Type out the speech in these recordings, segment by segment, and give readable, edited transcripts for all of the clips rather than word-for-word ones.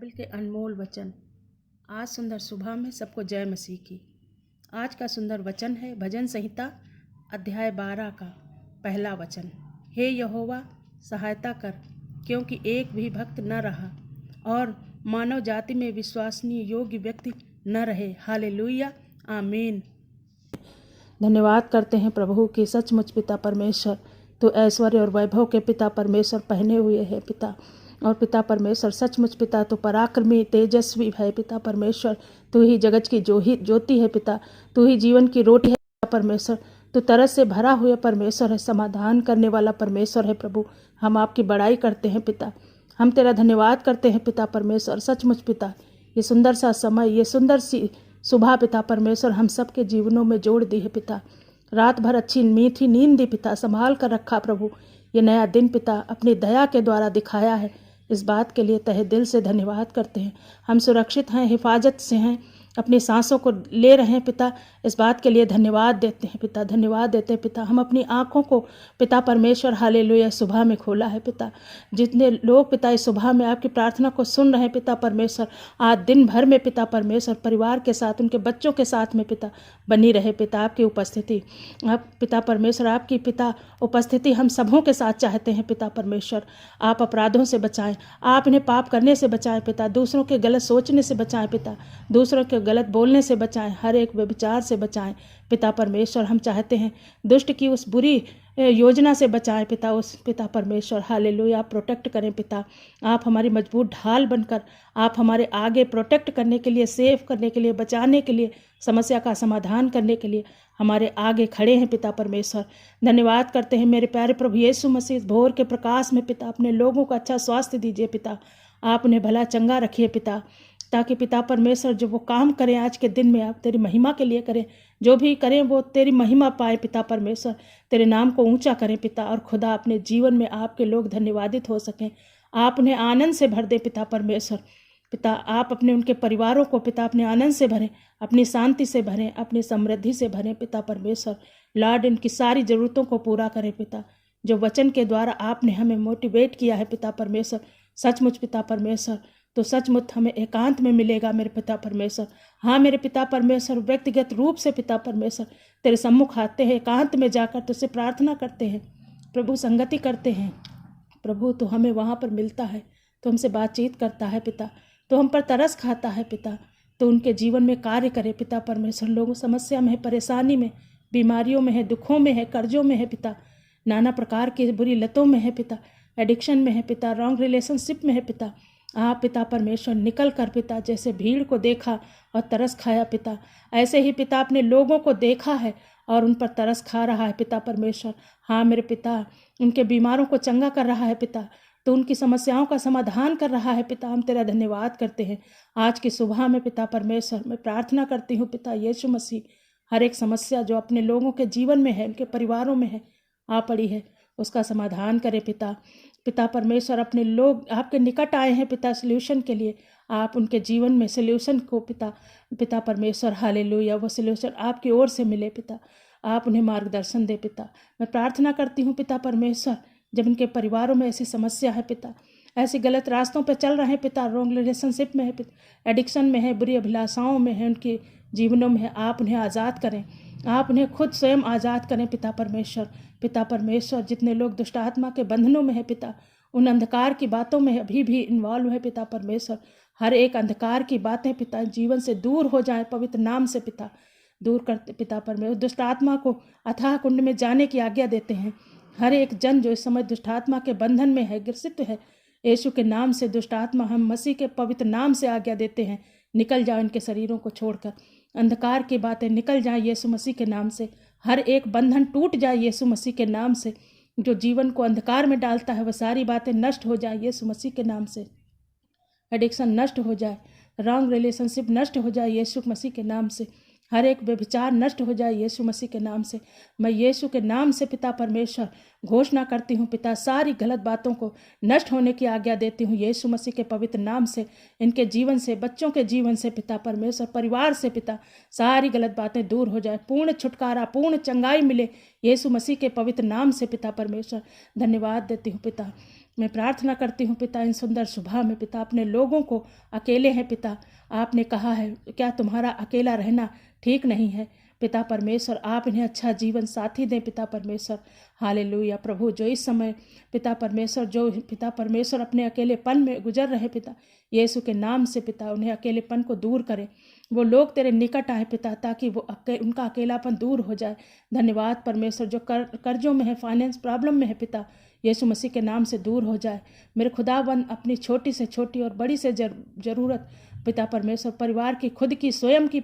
Bible के अनमोल वचन। आज सुंदर सुबह में सबको जय मसीह की। आज का सुंदर वचन है भजन संहिता अध्याय 12 का पहला वचन। हे यहोवा सहायता कर, क्योंकि एक भी भक्त न रहा और मानव जाति में विश्वसनीय योग्य व्यक्ति न रहे। हालेलुया, आमीन। धन्यवाद करते हैं प्रभु की सचमुच पिता परमेश्वर, तो ऐश्वर्य और वैभव के पिता परमेश्वर पहने हुए है पिता। और पिता परमेश्वर सचमुच पिता तो पराक्रमी तेजस्वी है पिता परमेश्वर। तू ही जगत की ज्योति है पिता, तू ही जीवन की रोटी है पिता परमेश्वर। तू तरस से भरा हुआ परमेश्वर है, समाधान करने वाला परमेश्वर है प्रभु। हम आपकी बड़ाई करते हैं पिता, हम तेरा धन्यवाद करते हैं पिता परमेश्वर। सचमुच पिता ये सुंदर सा समय, ये सुंदर सी सुबह पिता परमेश्वर हम सबके जीवनों में जोड़ दी है पिता। रात भर अच्छी मीठी नींद दी पिता, संभाल कर रखा प्रभु। ये नया दिन पिता अपनी दया के द्वारा दिखाया है, इस बात के लिए तहे दिल से धन्यवाद करते हैं। हम सुरक्षित हैं, हिफाजत से हैं, अपनी सांसों को ले रहे हैं पिता, इस बात के लिए धन्यवाद देते हैं पिता, धन्यवाद देते हैं पिता। हम अपनी आँखों को पिता परमेश्वर हालेलुया सुबह में खोला है पिता। जितने लोग पिता इस सुबह में आपकी प्रार्थना को सुन रहे हैं पिता परमेश्वर, आज दिन भर में पिता परमेश्वर परिवार के साथ, उनके बच्चों के साथ में पिता बनी रहे पिता आपकी उपस्थिति। आप पिता परमेश्वर आपकी पिता उपस्थिति हम सबों के साथ चाहते हैं पिता परमेश्वर। आप अपराधों से बचाएं, आप इन्हें पाप करने से बचाएं पिता, दूसरों के गलत सोचने से बचाएं पिता, दूसरों के गलत बोलने से बचाएं, हर एक व्यभिचार से बचाएं पिता परमेश्वर। हम चाहते हैं दुष्ट की उस बुरी योजना से बचाएं पिता, उस पिता परमेश्वर हालेलुया। आप प्रोटेक्ट करें पिता, आप हमारी मजबूत ढाल बनकर आप हमारे आगे प्रोटेक्ट करने के लिए, सेव करने के लिए, बचाने के लिए, समस्या का समाधान करने के लिए हमारे आगे खड़े हैं पिता परमेश्वर। धन्यवाद करते हैं मेरे प्यारे प्रभु यीशु मसीह। भोर के प्रकाश में पिता अपने लोगों को अच्छा स्वास्थ्य दीजिए पिता, आप उन्हें भला चंगा रखिए पिता, ताकि पिता परमेश्वर जो वो काम करें आज के दिन में आप तेरी महिमा के लिए करें, जो भी करें वो तेरी महिमा पाए पिता परमेश्वर, तेरे नाम को ऊंचा करें पिता। और खुदा अपने जीवन में आपके लोग धन्यवादित हो सकें, आप उन्हें आनंद से भर दे पिता परमेश्वर। पिता आप अपने उनके परिवारों को पिता अपने आनंद से भरें, अपनी शांति से भरें, अपनी समृद्धि से भरें पिता परमेश्वर। लॉर्ड इनकी सारी ज़रूरतों को पूरा करें पिता, जो वचन के द्वारा आपने हमें मोटिवेट किया है पिता परमेश्वर। सचमुच पिता परमेश्वर तो सचमुच हमें एकांत में मिलेगा मेरे पिता परमेश्वर। हाँ मेरे पिता परमेश्वर, व्यक्तिगत रूप से पिता परमेश्वर तेरे सम्मुख आते हैं, एकांत में जाकर तुझसे प्रार्थना करते हैं प्रभु, संगति करते हैं प्रभु। तो हमें वहाँ पर मिलता है, तो हमसे बातचीत करता है पिता, तो हम पर तरस खाता है पिता, तो उनके जीवन में कार्य करे पिता परमेश्वर। लोग समस्या में है, परेशानी में, बीमारियों में है, दुखों में है, कर्जों में है पिता, नाना प्रकार की बुरी लतों में है पिता, एडिक्शन में है पिता, रॉन्ग रिलेशनशिप में है पिता। आप पिता परमेश्वर निकल कर पिता जैसे भीड़ को देखा और तरस खाया पिता, ऐसे ही पिता अपने लोगों को देखा है और उन पर तरस खा रहा है पिता परमेश्वर। हाँ मेरे पिता उनके बीमारों को चंगा कर रहा है पिता, तो उनकी समस्याओं का समाधान कर रहा है पिता। हम तेरा धन्यवाद करते हैं आज की सुबह में पिता परमेश्वर। मैं प्रार्थना करती हूँ पिता यीशु मसीह, हर एक समस्या जो अपने लोगों के जीवन में है, उनके परिवारों में है, आ पड़ी है, उसका समाधान करे पिता। पिता परमेश्वर अपने लोग आपके निकट आए हैं पिता सल्यूशन के लिए, आप उनके जीवन में सल्यूशन को पिता परमेश्वर हालेलुया, वो सल्यूशन आपकी ओर से मिले पिता, आप उन्हें मार्गदर्शन दे पिता। मैं प्रार्थना करती हूँ पिता परमेश्वर, जब इनके परिवारों में ऐसी समस्या है पिता, ऐसे गलत रास्तों पर चल रहे हैं पिता, रॉन्ग रिलेशनशिप में है पिता, एडिक्शन में है, बुरी अभिलाषाओं में है, उनके जीवनों में है, आप उन्हें आज़ाद करें, आप उन्हें खुद स्वयं आज़ाद करें पिता परमेश्वर। पिता परमेश्वर जितने लोग दुष्ट आत्मा के बंधनों में है पिता, उन अंधकार की बातों में अभी भी इन्वॉल्व है पिता परमेश्वर, हर एक अंधकार की बातें पिता जीवन से दूर हो जाए पवित्र नाम से पिता, दूर करते पिता परमेश्वर। दुष्ट आत्मा को अथाह कुंड में जाने की आज्ञा देते हैं। हर एक जन जो इस समय दुष्ट आत्मा के बंधन में है, ग्रसित है, यीशु के नाम से दुष्ट आत्मा हम मसीह के पवित्र नाम से आज्ञा देते हैं, निकल जाओ इनके शरीरों को छोड़कर, अंधकार की बातें निकल जाए यीशु मसीह के नाम से, हर एक बंधन टूट जाए यीशु मसीह के नाम से, जो जीवन को अंधकार में डालता है वह सारी बातें नष्ट हो जाए यीशु मसीह के नाम से, एडिक्शन नष्ट हो जाए, रॉन्ग रिलेशनशिप नष्ट हो जाए यीशु मसीह के नाम से, हर एक व्यभिचार नष्ट हो जाए यीशु मसीह के नाम से। मैं यीशु के नाम से पिता परमेश्वर घोषणा करती हूँ पिता, सारी गलत बातों को नष्ट होने की आज्ञा देती हूँ यीशु मसीह के पवित्र नाम से। इनके जीवन से, बच्चों के जीवन से पिता परमेश्वर, परिवार से पिता, सारी गलत बातें दूर हो जाए, पूर्ण छुटकारा, पूर्ण चंगाई मिले यीशु मसीह के पवित्र नाम से पिता परमेश्वर। धन्यवाद देती हूँ पिता, मैं प्रार्थना करती हूँ पिता, इन सुंदर सुबह में पिता अपने लोगों को, अकेले हैं पिता, आपने कहा है क्या तुम्हारा अकेला रहना ठीक नहीं है पिता परमेश्वर, आप इन्हें अच्छा जीवन साथी दें पिता परमेश्वर। हालेलुया प्रभु, जो इस समय पिता परमेश्वर, जो पिता परमेश्वर अपने अकेलेपन में गुजर रहे पिता, यीशु के नाम से पिता उन्हें अकेलेपन को दूर करें, वो लोग तेरे निकट आए पिता, ताकि वो उनका अकेलापन दूर हो जाए। धन्यवाद परमेश्वर, जो कर्जों में है, फाइनेंस प्रॉब्लम में है पिता, यीशु मसीह के नाम से दूर हो जाए। मेरे खुदाबंद अपनी छोटी से छोटी और बड़ी से ज़रूरत पिता परमेश्वर, परिवार की, खुद की, स्वयं की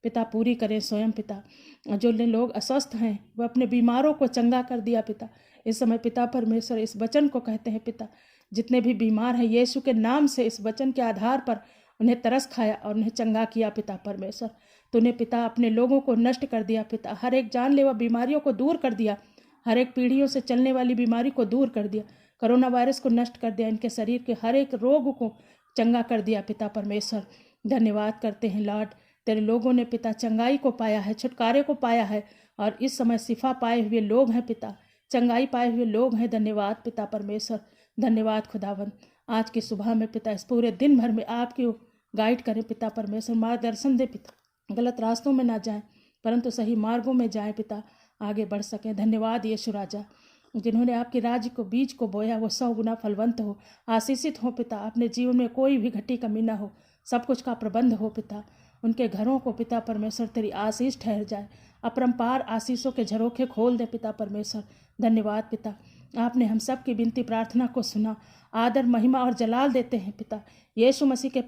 पिता पूरी करें स्वयं पिता। जो लोग अस्वस्थ हैं वह अपने बीमारों को चंगा कर दिया पिता। इस समय पिता परमेश्वर इस वचन को कहते हैं पिता, जितने भी बीमार हैं यीशु के नाम से इस वचन के आधार पर उन्हें तरस खाया और उन्हें चंगा किया पिता परमेश्वर। तूने पिता अपने लोगों को नष्ट कर दिया पिता, हर एक जानलेवा बीमारियों को दूर कर दिया, हर एक पीढ़ियों से चलने वाली बीमारी को दूर कर दिया, कोरोना वायरस को नष्ट कर दिया, इनके शरीर के हर एक रोग को चंगा कर दिया पिता परमेश्वर। धन्यवाद करते हैं लॉर्ड, तेरे लोगों ने पिता चंगाई को पाया है, छुटकारे को पाया है, और इस समय शिफा पाए हुए लोग हैं पिता, चंगाई पाए हुए लोग हैं। धन्यवाद पिता परमेश्वर, धन्यवाद खुदावन। आज की सुबह में पिता इस पूरे दिन भर में आपकी गाइड करें पिता परमेश्वर, मार्गदर्शन दे पिता, गलत रास्तों में ना जाएं परंतु सही मार्गों में जाएं पिता, आगे बढ़ सकें। धन्यवाद यीशु राजा, जिन्होंने आपके राज्य को बीज को बोया वो 100 गुना फलवंत हो, आशीषित हो पिता, अपने जीवन में कोई भी घटी कमी ना हो, सब कुछ का प्रबंध हो पिता, उनके घरों को पिता परमेश्वर तेरी आशीष ठहर जाए, अपरंपार आशीषों के झरोखे खोल दे पिता परमेश्वर। धन्यवाद पिता, आपने हम सब की विनती प्रार्थना को सुना, आदर महिमा और जलाल देते हैं पिता, यीशु मसीह के